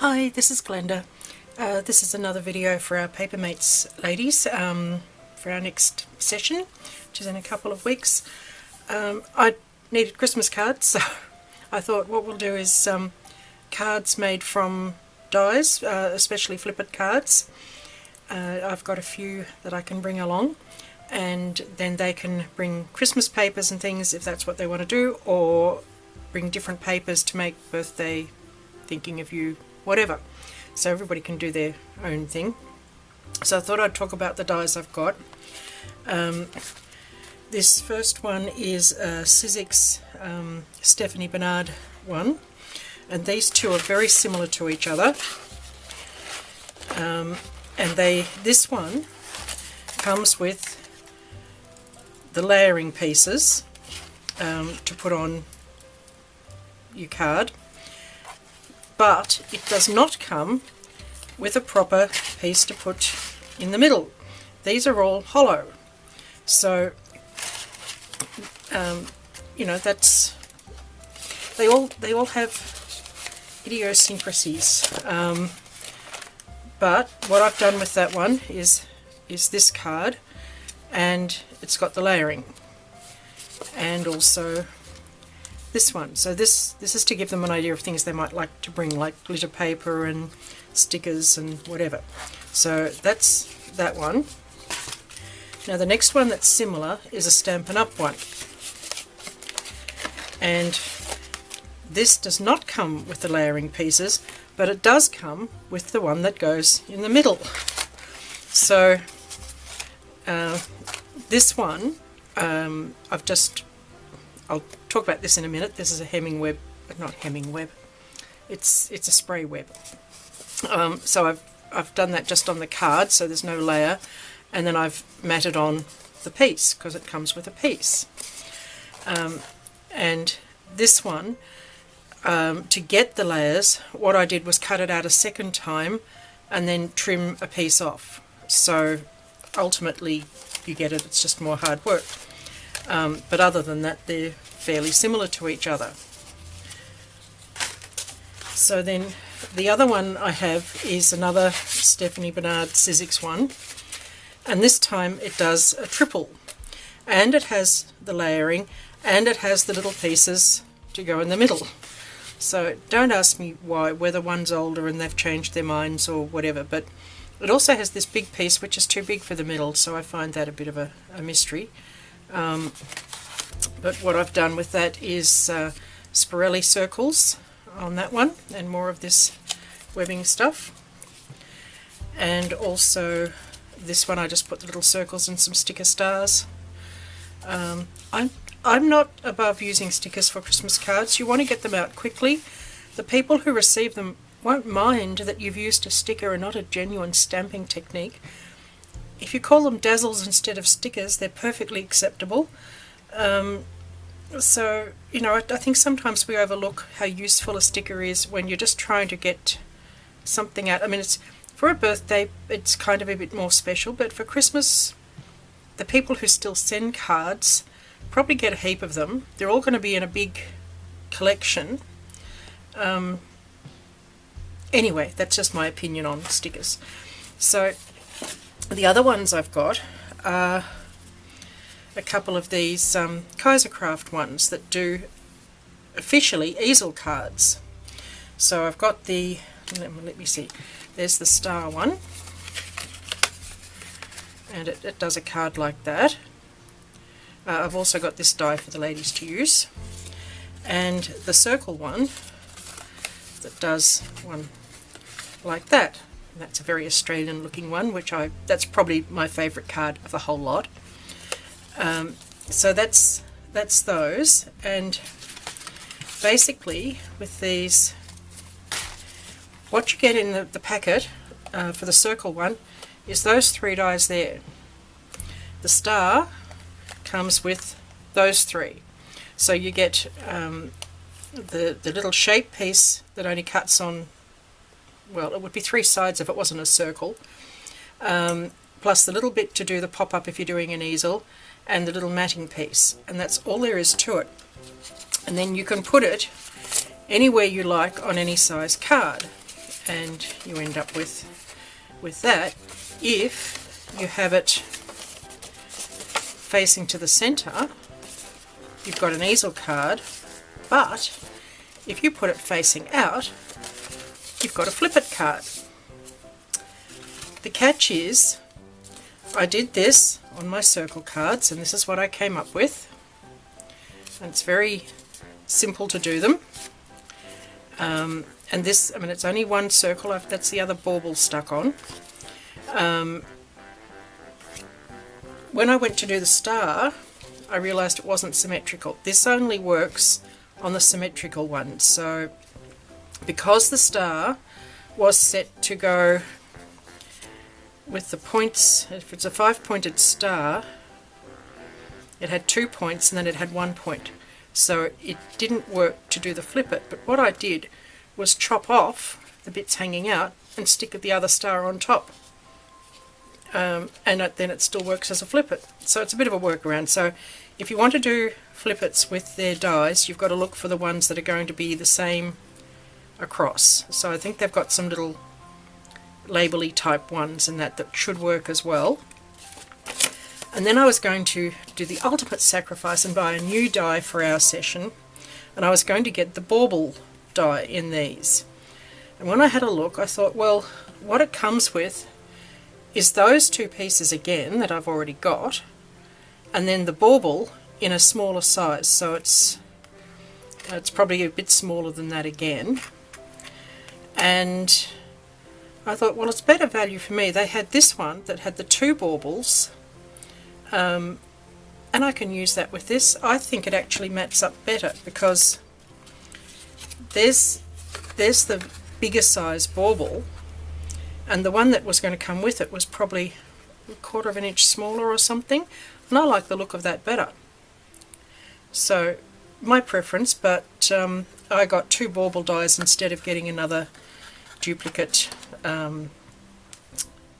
Hi, this is Glenda. This is another video for our Papermates ladies for our next session, which is in a couple of weeks. I needed Christmas cards, so I thought what we'll do is cards made from dies, especially flippered cards. I've got a few that I can bring along, and then they can bring Christmas papers and things if that's what they want to do, or bring different papers to make birthday thinking of you, whatever. So everybody can do their own thing. So I thought I'd talk about the dies I've got. This first one is a Sizzix Stephanie Bernard one, and these two are very similar to each other. And this one comes with the layering pieces to put on your card, but it does not come with a proper piece to put in the middle. These are all hollow, so you know, that's they all have idiosyncrasies. But what I've done with that one is this card, and it's got the layering, and also this one. So this is to give them an idea of things they might like to bring, like glitter paper and stickers and whatever. So that's that one. Now the next one that's similar is a Stampin' Up! One, and this does not come with the layering pieces, but it does come with the one that goes in the middle. So this one, I'll talk about this in a minute. This is a hemming web, but not hemming web. It's a spray web. So I've done that just on the card, so there's no layer, and then I've matted on the piece because it comes with a piece. And this one, to get the layers, what I did was cut it out a second time and then trim a piece off. So ultimately you get it, it's just more hard work. But other than that, they're fairly similar to each other. So then the other one I have is another Stephanie Bernard Sizzix one, and this time it does a triple, and it has the layering, and it has the little pieces to go in the middle. So don't ask me why, whether one's older and they've changed their minds or whatever, but it also has this big piece which is too big for the middle, so I find that a bit of a mystery. But what I've done with that is Spirelli circles on that one, and more of this webbing stuff. And also this one I just put the little circles and some sticker stars. I'm not above using stickers for Christmas cards. You want to get them out quickly. The people who receive them won't mind that you've used a sticker and not a genuine stamping technique. If you call them dazzles instead of stickers, they're perfectly acceptable. So, you know, I think sometimes we overlook how useful a sticker is when you're just trying to get something out. I mean, it's for a birthday, it's kind of a bit more special, but for Christmas, the people who still send cards probably get a heap of them. They're all going to be in a big collection. Anyway, that's just my opinion on stickers. So the other ones I've got are a couple of these Kaisercraft ones that do officially easel cards. So I've got the, let me see, there's the star one, and it does a card like that. I've also got this die for the ladies to use, and the circle one that does one like that. And that's a very Australian looking one, which that's probably my favourite card of the whole lot. So that's those, and basically with these, what you get in the packet for the circle one is those three dies there. The star comes with those three, so you get the little shape piece that only cuts on, well, it would be three sides if it wasn't a circle, plus the little bit to do the pop-up if you're doing an easel, and the little matting piece, and that's all there is to it. And then you can put it anywhere you like on any size card. and you end up with that. If you have it facing to the centre, you've got an easel card, but if you put it facing out, you've got a flip it card. The catch is, I did this on my circle cards, and this is what I came up with. And it's very simple to do them. And this, I mean, it's only one circle. That's the other bauble stuck on. When I went to do the star, I realised it wasn't symmetrical. This only works on the symmetrical one. So because the star was set to go with the points, if it's a 5-pointed star, it had 2 points and then it had 1 point. So it didn't work to do the flip it, but what I did was chop off the bits hanging out and stick the other star on top. And then it still works as a flip it. So it's a bit of a workaround. So if you want to do flip its with their dies, you've got to look for the ones that are going to be the same across. So I think they've got some little label-y type ones and that should work as well. And then I was going to do the ultimate sacrifice and buy a new die for our session, and I was going to get the bauble die in these. And when I had a look, I thought, well, what it comes with is those two pieces again that I've already got, and then the bauble in a smaller size, so it's probably a bit smaller than that again. And I thought, well, it's better value for me. They had this one that had the two baubles, and I can use that with this. I think it actually matches up better because there's the bigger size bauble, and the one that was going to come with it was probably a 1/4 of an inch smaller or something, and I like the look of that better. So my preference, but I got two bauble dies instead of getting another duplicate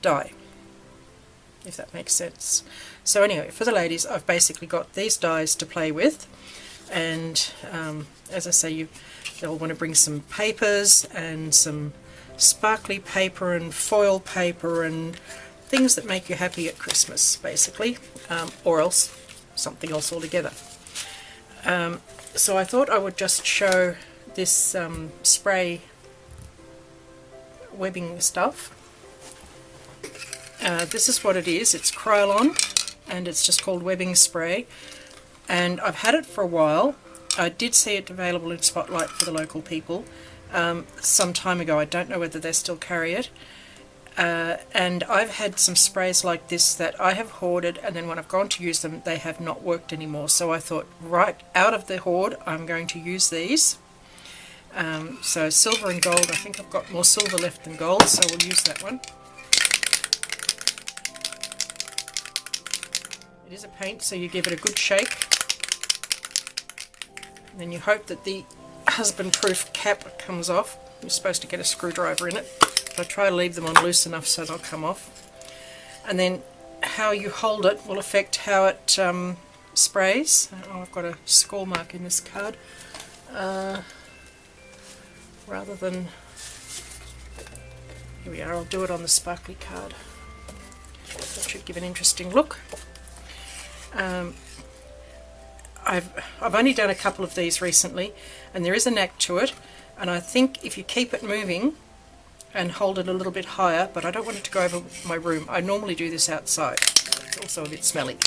die, if that makes sense. So anyway, for the ladies, I've basically got these dies to play with, and as I say, they'll want to bring some papers and some sparkly paper and foil paper and things that make you happy at Christmas, basically, or else something else altogether. So I thought I would just show this spray webbing stuff. This is what it is. It's Krylon, and it's just called webbing spray, and I've had it for a while. I did see it available in Spotlight for the local people some time ago. I don't know whether they still carry it, and I've had some sprays like this that I have hoarded, and then when I've gone to use them they have not worked anymore. So I thought, right out of the hoard, I'm going to use these. So silver and gold, I think I've got more silver left than gold, so we'll use that one. It is a paint, so you give it a good shake, and then you hope that the husband-proof cap comes off. You're supposed to get a screwdriver in it. I try to leave them on loose enough so they'll come off. And then how you hold it will affect how it sprays. Oh, I've got a score mark in this card. Rather than... Here we are, I'll do it on the sparkly card. That should give an interesting look. I've only done a couple of these recently, and there is a knack to it, and I think if you keep it moving and hold it a little bit higher, but I don't want it to go over my room. I normally do this outside. It's also a bit smelly.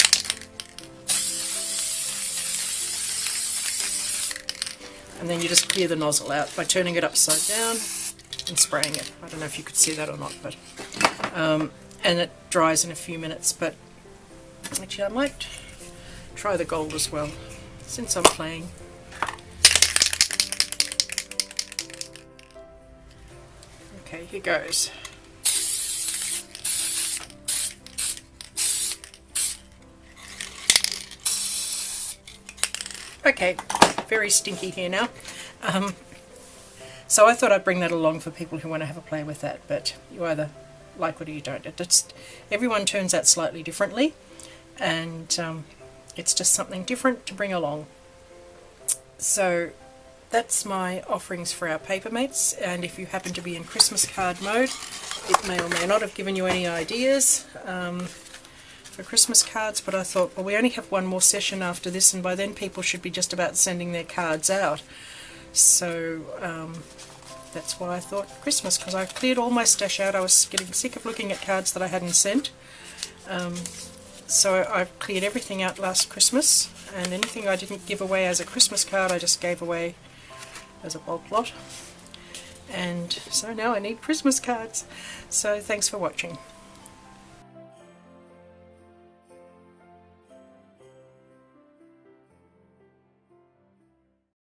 And then you just clear the nozzle out by turning it upside down and spraying it. I don't know if you could see that or not, but and it dries in a few minutes. But actually I might try the gold as well, since I'm playing. Okay, here goes. Okay, very stinky here now. So I thought I'd bring that along for people who want to have a play with that, but you either like it or you don't. Everyone turns out slightly differently, and it's just something different to bring along. So that's my offerings for our Papermates, and if you happen to be in Christmas card mode, it may or may not have given you any ideas for Christmas cards, but I thought, well, we only have one more session after this, and by then people should be just about sending their cards out. So that's why I thought Christmas, because I cleared all my stash out. I was getting sick of looking at cards that I hadn't sent. So I cleared everything out last Christmas, and anything I didn't give away as a Christmas card I just gave away as a bulk lot. And so now I need Christmas cards. So thanks for watching.